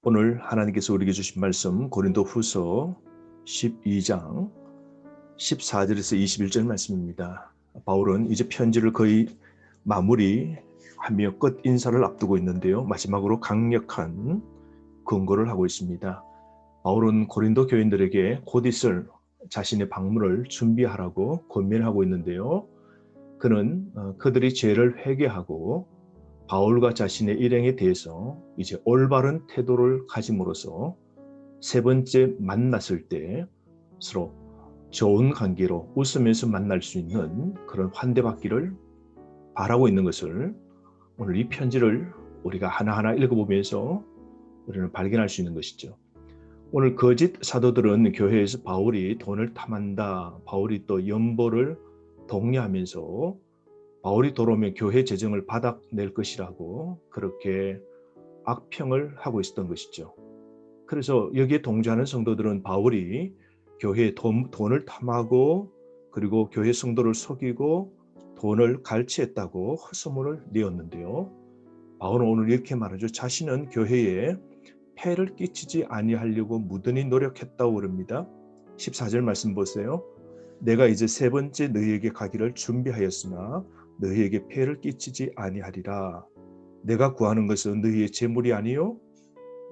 오늘 하나님께서 우리에게 주신 말씀 고린도후서 12장 14절에서 21절 말씀입니다. 바울은 이제 편지를 거의 마무리하며 끝 인사를 앞두고 있는데요. 마지막으로 강력한 권고를 하고 있습니다. 바울은 고린도 교인들에게 곧 있을 자신의 방문을 준비하라고 권면하고 있는데요. 그는 그들이 죄를 회개하고 바울과 자신의 일행에 대해서 이제 올바른 태도를 가짐으로써 세 번째 만났을 때 서로 좋은 관계로 웃으면서 만날 수 있는 그런 환대받기를 바라고 있는 것을 오늘 이 편지를 우리가 하나하나 읽어보면서 우리는 발견할 수 있는 것이죠. 오늘 거짓 사도들은 교회에서 바울이 돈을 탐한다, 바울이 또 연보를 독려하면서 바울이 돌아오면 교회 재정을 바닥낼 것이라고 그렇게 악평을 하고 있었던 것이죠. 그래서 여기에 동조하는 성도들은 바울이 교회에 돈을 탐하고 그리고 교회 성도를 속이고 돈을 갈취했다고 헛소문을 내었는데요. 바울은 오늘 이렇게 말하죠. 자신은 교회에 폐를 끼치지 아니하려고 무던히 노력했다고 그럽니다. 14절 말씀 보세요. 내가 이제 세 번째 너희에게 가기를 준비하였으나 너희에게 폐를 끼치지 아니하리라. 내가 구하는 것은 너희의 재물이 아니요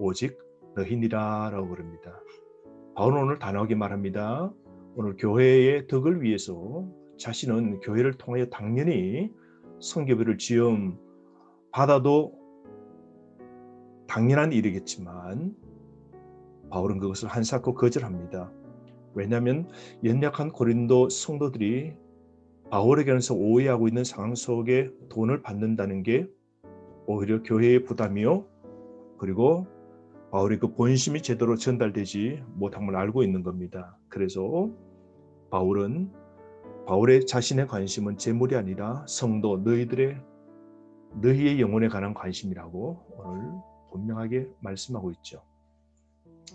오직 너희니라 라고 그럽니다. 바울은 오늘 단호하게 말합니다. 오늘 교회의 덕을 위해서 자신은 교회를 통하여 당연히 선교비를 지음 받아도 당연한 일이겠지만 바울은 그것을 한사코 거절합니다. 왜냐하면 연약한 고린도 성도들이 바울에게서 오해하고 있는 상황 속에 돈을 받는다는 게 오히려 교회의 부담이요. 그리고 바울의 그 본심이 제대로 전달되지 못한 걸 알고 있는 겁니다. 그래서 바울의 자신의 관심은 재물이 아니라 성도 너희의 영혼에 관한 관심이라고 오늘 분명하게 말씀하고 있죠.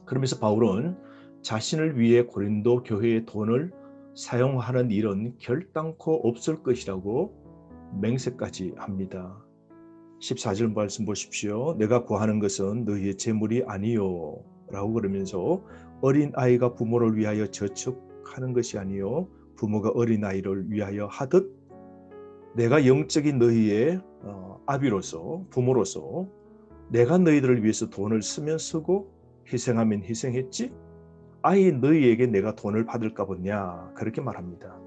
그러면서 바울은 자신을 위해 고린도 교회의 돈을 사용하는 일은 결단코 없을 것이라고 맹세까지 합니다. 14절 말씀 보십시오. 내가 구하는 것은 너희의 재물이 아니요 라고 그러면서 어린아이가 부모를 위하여 저축하는 것이 아니요 부모가 어린아이를 위하여 하듯 내가 영적인 너희의 아비로서 부모로서 내가 너희들을 위해서 돈을 쓰면 쓰고 희생하면 희생했지 아예 너희에게 내가 돈을 받을까 보냐 그렇게 말합니다.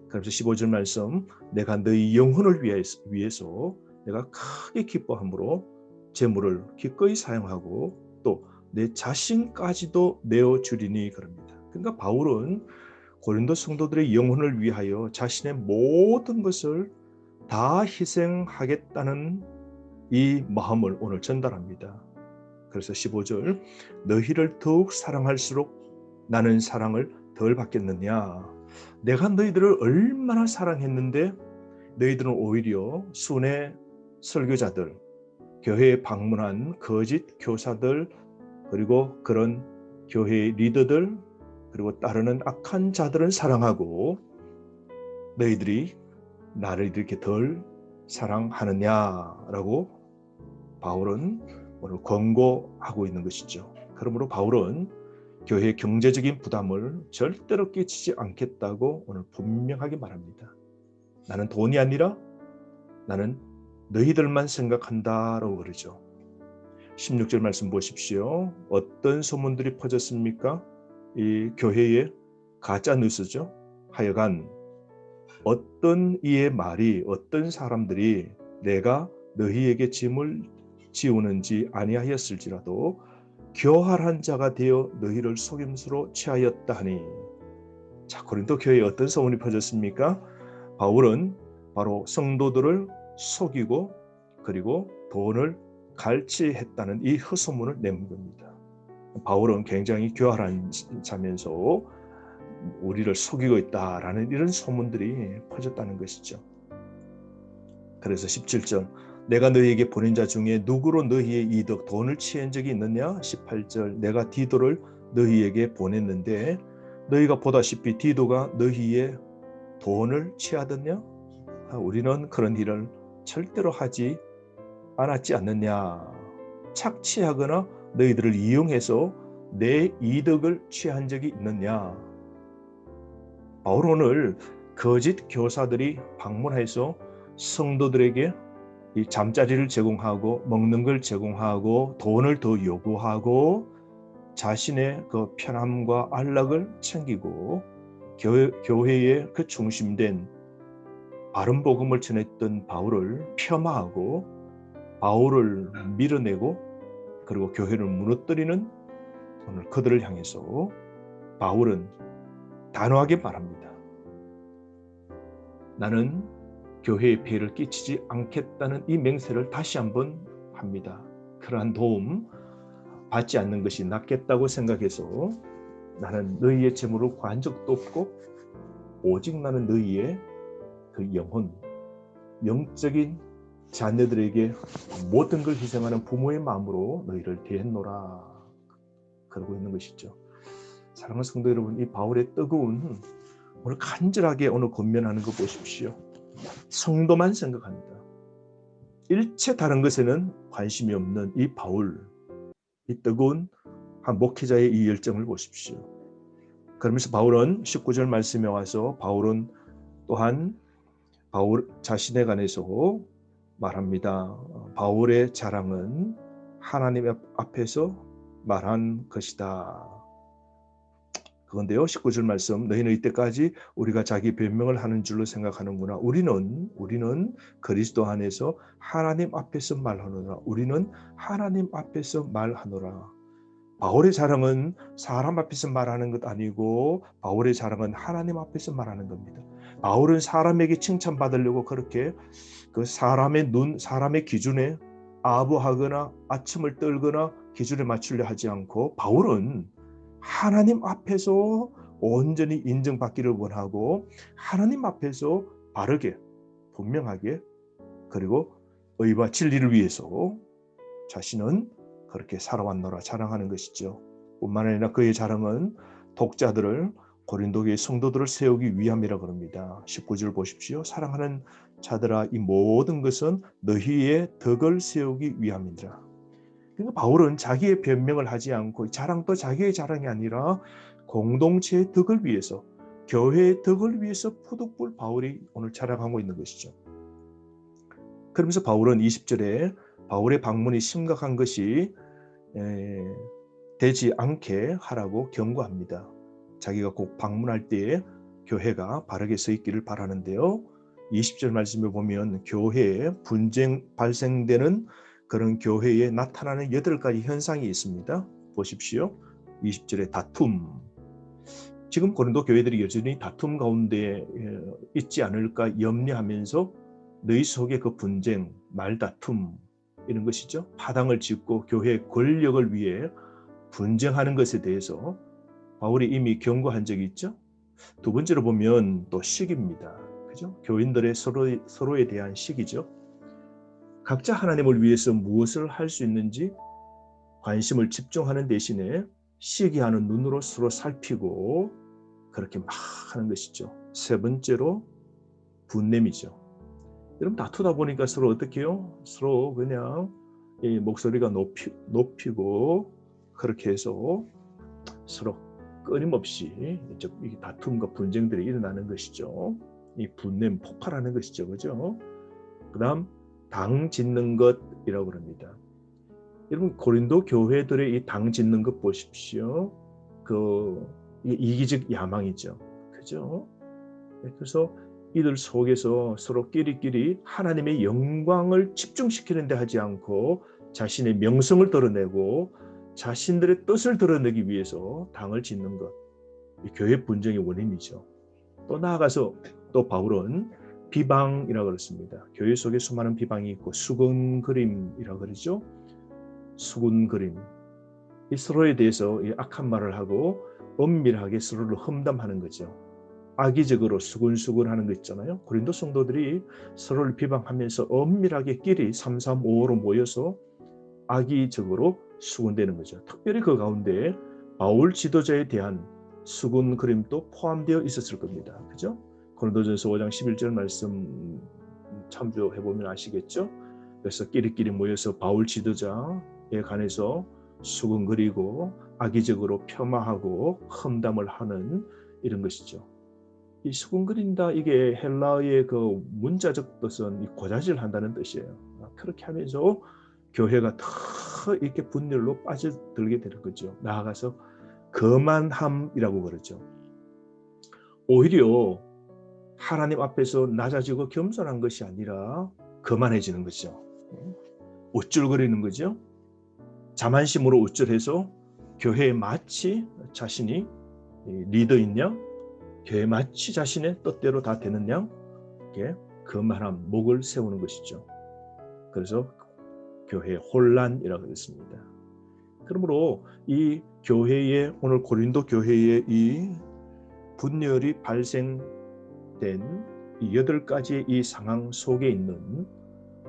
그래서 15절 말씀 내가 너희 영혼을 위해서 내가 크게 기뻐함으로 재물을 기꺼이 사용하고 또 내 자신까지도 내어주리니 그럽니다. 그러니까 바울은 고린도 성도들의 영혼을 위하여 자신의 모든 것을 다 희생하겠다는 이 마음을 오늘 전달합니다. 그래서 15절 너희를 더욱 사랑할수록 나는 사랑을 덜 받겠느냐. 내가 너희들을 얼마나 사랑했는데 너희들은 오히려 순회 설교자들, 교회에 방문한 거짓 교사들, 그리고 그런 교회의 리더들, 그리고 따르는 악한 자들은 사랑하고 너희들이 나를 이렇게 덜 사랑하느냐라고 바울은 오늘 권고하고 있는 것이죠. 그러므로 바울은 교회의 경제적인 부담을 절대로 끼치지 않겠다고 오늘 분명하게 말합니다. 나는 돈이 아니라 나는 너희들만 생각한다라고 그러죠. 16절 말씀 보십시오. 어떤 소문들이 퍼졌습니까? 이 교회의 가짜 뉴스죠. 하여간 어떤 이의 말이 어떤 사람들이 내가 너희에게 짐을 지우는지 아니하였을지라도 교활한 자가 되어 너희를 속임수로 취하였다 하니. 자, 고린도 교회에 어떤 소문이 퍼졌습니까? 바울은 바로 성도들을 속이고 그리고 돈을 갈취했다는 이 헛소문을 낸 겁니다. 바울은 굉장히 교활한 자면서 우리를 속이고 있다라는 이런 소문들이 퍼졌다는 것이죠. 그래서 17절 내가 너희에게 보낸 자 중에 누구로 너희의 이득 돈을 취한 적이 있느냐? 18절 내가 디도를 너희에게 보냈는데 너희가 보다시피 디도가 너희의 돈을 취하더냐? 우리는 그런 일을 절대로 하지 않았지 않느냐. 착취하거나 너희들을 이용해서 내 이득을 취한 적이 있느냐? 바울 오늘 거짓 교사들이 방문해서 성도들에게 이 잠자리를 제공하고 먹는 걸 제공하고 돈을 더 요구하고 자신의 그 편함과 안락을 챙기고 교회의 그 중심된 바른 복음을 전했던 바울을 폄하하고 바울을 밀어내고 그리고 교회를 무너뜨리는 오늘 그들을 향해서 바울은 단호하게 말합니다. 나는 교회에 피해를 끼치지 않겠다는 이 맹세를 다시 한번 합니다. 그러한 도움 받지 않는 것이 낫겠다고 생각해서 나는 너희의 재물을 구한 적도 없고 오직 나는 너희의 그 영혼, 영적인 자녀들에게 모든 걸 희생하는 부모의 마음으로 너희를 대했노라 그러고 있는 것이죠. 사랑하는 성도 여러분, 이 바울의 뜨거운 오늘 간절하게 오늘 권면하는 거 보십시오. 성도만 생각합니다. 일체 다른 것에는 관심이 없는 이 바울, 이 뜨거운 한 목회자의 이 열정을 보십시오. 그러면서 바울은 19절 말씀에 와서 바울은 또한 바울 자신에 관해서 말합니다. 바울의 자랑은 하나님 앞에서 말한 것이다. 그건데요, 19절 말씀, 너희는 이때까지 우리가 자기 변명을 하는 줄로 생각하는구나. 우리는 그리스도 안에서 하나님 앞에서 말하노라. 우리는 하나님 앞에서 말하노라. 바울의 자랑은 사람 앞에서 말하는 것 아니고 바울의 자랑은 하나님 앞에서 말하는 겁니다. 바울은 사람에게 칭찬받으려고 그렇게 그 사람의 기준에 아부하거나 아첨을 떨거나 기준에 맞추려 하지 않고 바울은 하나님 앞에서 온전히 인정받기를 원하고 하나님 앞에서 바르게 분명하게 그리고 의와 진리를 위해서 자신은 그렇게 살아왔노라 자랑하는 것이죠. 뿐만 아니라 그의 자랑은 독자들을 고린도 교회 성도들을 세우기 위함이라 그럽니다. 19절 보십시오. 사랑하는 자들아 이 모든 것은 너희의 덕을 세우기 위함이니라. 그러니까 바울은 자기의 변명을 하지 않고 자랑도 자기의 자랑이 아니라 공동체의 덕을 위해서 교회의 덕을 위해서 포독불 바울이 오늘 자랑하고 있는 것이죠. 그러면서 바울은 20절에 바울의 방문이 심각한 것이 되지 않게 하라고 경고합니다. 자기가 꼭 방문할 때에 교회가 바르게 서 있기를 바라는데요. 20절 말씀에 보면 교회에 분쟁 발생되는 그런 교회에 나타나는 8가지 현상이 있습니다. 보십시오. 20절에 다툼. 지금 고린도 교회들이 여전히 다툼 가운데 있지 않을까 염려하면서 너희 속의 그 분쟁, 말다툼 이런 것이죠. 파당을 짓고 교회의 권력을 위해 분쟁하는 것에 대해서 바울이 이미 경고한 적이 있죠. 두 번째로 보면 또 시기입니다. 그죠? 교인들의 서로에 대한 시기죠. 각자 하나님을 위해서 무엇을 할 수 있는지 관심을 집중하는 대신에 시기하는 눈으로 서로 살피고 그렇게 막 하는 것이죠. 세 번째로 분냄이죠. 여러분 다투다 보니까 서로 어떻게 해요? 서로 그냥 이 목소리가 높이고 그렇게 해서 서로 끊임없이 이 다툼과 분쟁들이 일어나는 것이죠. 이 분냄 폭발하는 것이죠. 그죠? 그 다음 당 짓는 것이라고 그럽니다. 여러분 고린도 교회들의 이 당 짓는 것 보십시오. 그 이기적 야망이죠. 그죠? 그래서 이들 속에서 서로 끼리끼리 하나님의 영광을 집중시키는 데 하지 않고 자신의 명성을 드러내고 자신들의 뜻을 드러내기 위해서 당을 짓는 것. 이 교회 분쟁의 원인이죠. 또 나아가서 또 바울은 비방이라고 그랬습니다. 교회 속에 수많은 비방이 있고 수군그림이라고 그러죠. 수군그림. 이 서로에 대해서 이 악한 말을 하고 엄밀하게 서로를 험담하는 거죠. 악의적으로 수군수군하는 거 있잖아요. 고린도 성도들이 서로를 비방하면서 엄밀하게 끼리 335로 모여서 악의적으로 수군되는 거죠. 특별히 그 가운데 바울 지도자에 대한 수군그림도 포함되어 있었을 겁니다. 그죠? 고린도전서 5장 11절 말씀 참조해 보면 아시겠죠? 그래서 끼리끼리 모여서 바울 지도자에 관해서 수근거리고 악의적으로 폄하하고 험담을 하는 이런 것이죠. 이 수근거린다, 이게 헬라어의 그 문자적 뜻은 이 고자질한다는 뜻이에요. 그렇게 하면서 교회가 더 이렇게 분열로 빠져들게 되는 거죠. 나아가서 거만함이라고 그러죠. 오히려 하나님 앞에서 낮아지고 겸손한 것이 아니라 거만해지는 거죠. 우쭐거리는 거죠. 자만심으로 우쭐해서 교회에 마치 자신이 리더인 양, 교회에 마치 자신의 뜻대로 다 되는 양, 이렇게 거만함, 목을 세우는 것이죠. 그래서 교회 혼란이라고 했습니다. 그러므로 이 교회의, 오늘 고린도 교회의 이 분열이 발생된 이 8가지의 이 상황 속에 있는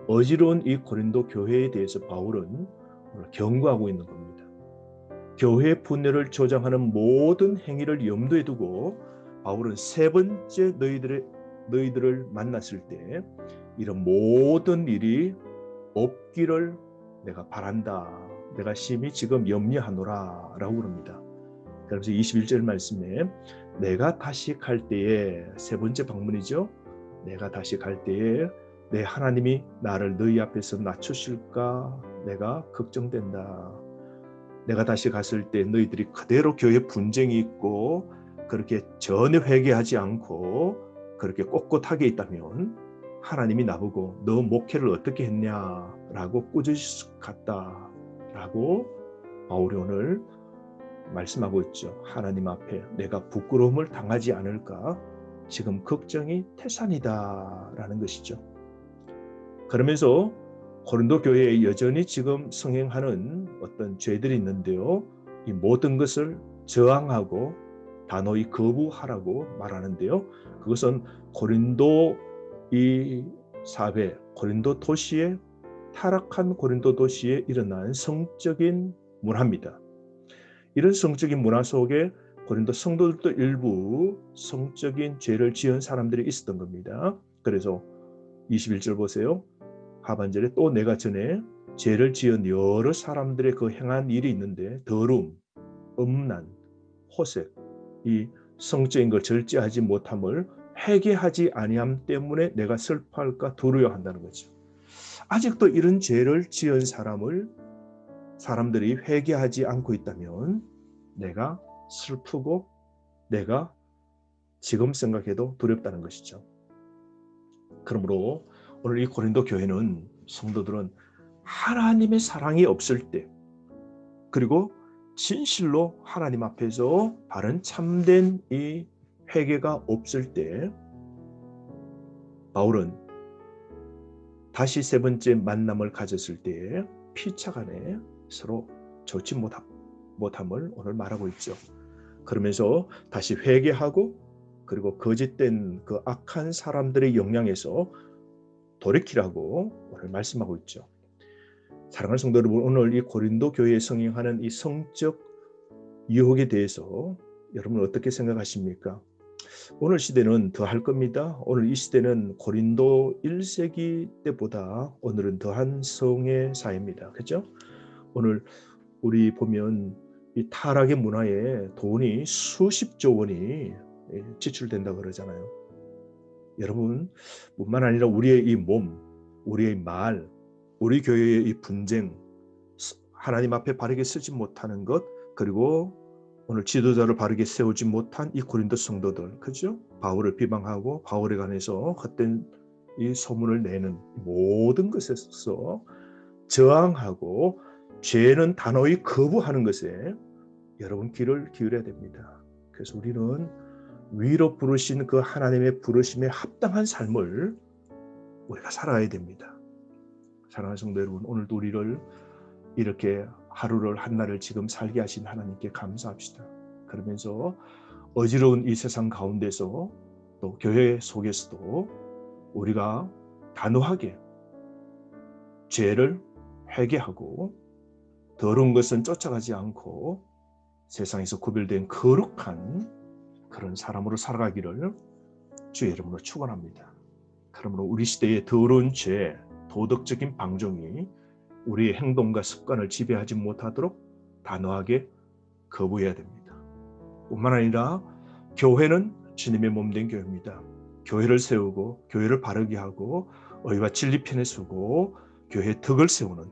어지러운 이 고린도 교회에 대해서 바울은 오늘 경고하고 있는 겁니다. 교회 분열을 조장하는 모든 행위를 염두에 두고 바울은 3번째 너희들을 만났을 때 이런 모든 일이 없기를 내가 바란다. 내가 심히 지금 염려하노라 라고 그럽니다. 그래서 21절 말씀에 내가 다시 갈 때에, 3번째 방문이죠. 내가 다시 갈 때에 내 하나님이 나를 너희 앞에서 낮추실까 내가 걱정된다. 내가 다시 갔을 때 너희들이 그대로 교회 분쟁이 있고 그렇게 전혀 회개하지 않고 그렇게 꼿꼿하게 있다면 하나님이 나보고 너 목회를 어떻게 했냐라고 꾸짖으실 것 같다라고 바울이 오늘 말씀하고 있죠. 하나님 앞에 내가 부끄러움을 당하지 않을까 지금 걱정이 태산이다라는 것이죠. 그러면서 고린도 교회에 여전히 지금 성행하는 어떤 죄들이 있는데요. 이 모든 것을 저항하고 단호히 거부하라고 말하는데요. 그것은 고린도 이 사회, 고린도 도시에, 타락한 고린도 도시에 일어난 성적인 문화입니다. 이런 성적인 문화 속에 고린도 성도들도 일부 성적인 죄를 지은 사람들이 있었던 겁니다. 그래서 21절 보세요. 하반절에 또 내가 전에 죄를 지은 여러 사람들의 그 행한 일이 있는데 더러움, 음란, 호색, 이 성적인 걸 절제하지 못함을 회개하지 아니함 때문에 내가 슬퍼할까 두려워한다는 거죠. 아직도 이런 죄를 지은 사람들이 회개하지 않고 있다면 내가 슬프고 내가 지금 생각해도 두렵다는 것이죠. 그러므로 오늘 이 고린도 교회는 성도들은 하나님의 사랑이 없을 때, 그리고 진실로 하나님 앞에서 바른 참된 이 회개가 없을 때 바울은 다시 3번째 만남을 가졌을 때에 피차간에 서로 좋지 못함을 오늘 말하고 있죠. 그러면서 다시 회개하고 그리고 거짓된 그 악한 사람들의 영향에서 돌이키라고 오늘 말씀하고 있죠. 사랑하는 성도 여러분, 오늘 이 고린도 교회에 성행하는 이 성적 유혹에 대해서 여러분 어떻게 생각하십니까? 오늘 시대는 더 할 겁니다. 오늘 이 시대는 고린도 1세기 때보다 오늘은 더한 성의 사회입니다. 그렇죠? 오늘 우리 보면 이 타락의 문화에 돈이 수십조 원이 지출된다고 그러잖아요. 여러분, 뿐만 아니라 우리의 이 몸, 우리의 말, 우리 교회의 이 분쟁, 하나님 앞에 바르게 쓰지 못하는 것, 그리고 오늘 지도자를 바르게 세우지 못한 이 고린도 성도들, 그죠? 바울을 비방하고 바울에 관해서 헛된 이 소문을 내는 모든 것에서 저항하고 죄는 단호히 거부하는 것에 여러분 귀를 기울여야 됩니다. 그래서 우리는 위로 부르신 그 하나님의 부르심에 합당한 삶을 우리가 살아가야 됩니다. 사랑하는 성도 여러분, 오늘도 우리를 이렇게 하루를 한날을 지금 살게 하신 하나님께 감사합시다. 그러면서 어지러운 이 세상 가운데서 또 교회 속에서도 우리가 단호하게 죄를 회개하고 더러운 것은 쫓아가지 않고 세상에서 구별된 거룩한 그런 사람으로 살아가기를 주의 이름으로 축원합니다. 그러므로 우리 시대의 더러운 죄, 도덕적인 방종이 우리의 행동과 습관을 지배하지 못하도록 단호하게 거부해야 됩니다. 뿐만 아니라 교회는 주님의 몸된 교회입니다. 교회를 세우고 교회를 바르게 하고 의와 진리 편에 서고 교회의 덕을 세우는,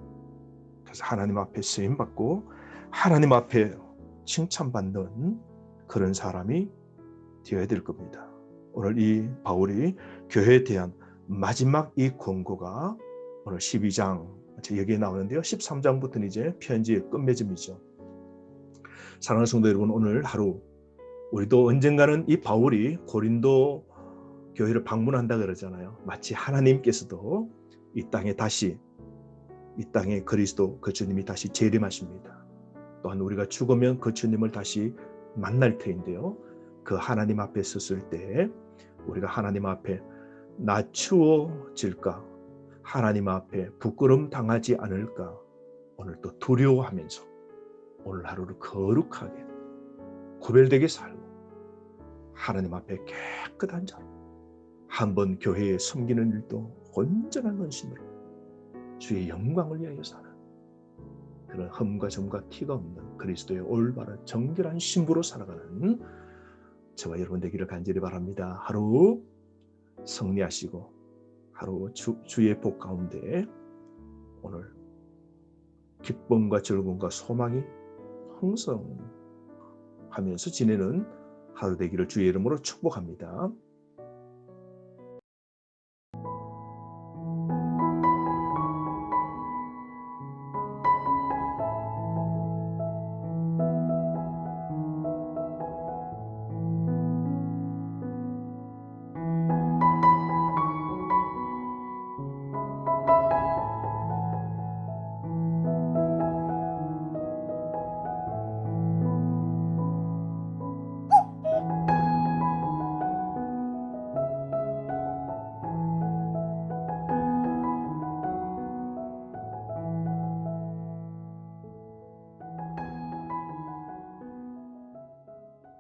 그래서 하나님 앞에 쓰임받고 하나님 앞에 칭찬받는 그런 사람이 되어야 될 겁니다. 오늘 이 바울이 교회에 대한 마지막 이 권고가 오늘 12장 여기에 나오는데요. 13장부터는 이제 편지의 끝맺음이죠. 사랑하는 성도 여러분, 오늘 하루 우리도 언젠가는 이 바울이 고린도 교회를 방문한다 그러잖아요. 마치 하나님께서도 이 땅에 그리스도 그 주님이 다시 재림하십니다. 또한 우리가 죽으면 그 주님을 다시 만날 터인데요. 그 하나님 앞에 섰을 때 우리가 하나님 앞에 낮추어질까, 하나님 앞에 부끄럼 당하지 않을까, 오늘 또 두려워하면서 오늘 하루를 거룩하게 구별되게 살고 하나님 앞에 깨끗한 자로 한번 교회에 섬기는 일도 온전한 헌신으로 주의 영광을 위하여 사는 그런 흠과 점과 티가 없는 그리스도의 올바른 정결한 신부로 살아가는 저와 여러분 되기를 간절히 바랍니다. 하루 승리하시고 하루 주의 복 가운데 오늘 기쁨과 즐거움과 소망이 흥성하면서 지내는 하루 되기를 주의 이름으로 축복합니다.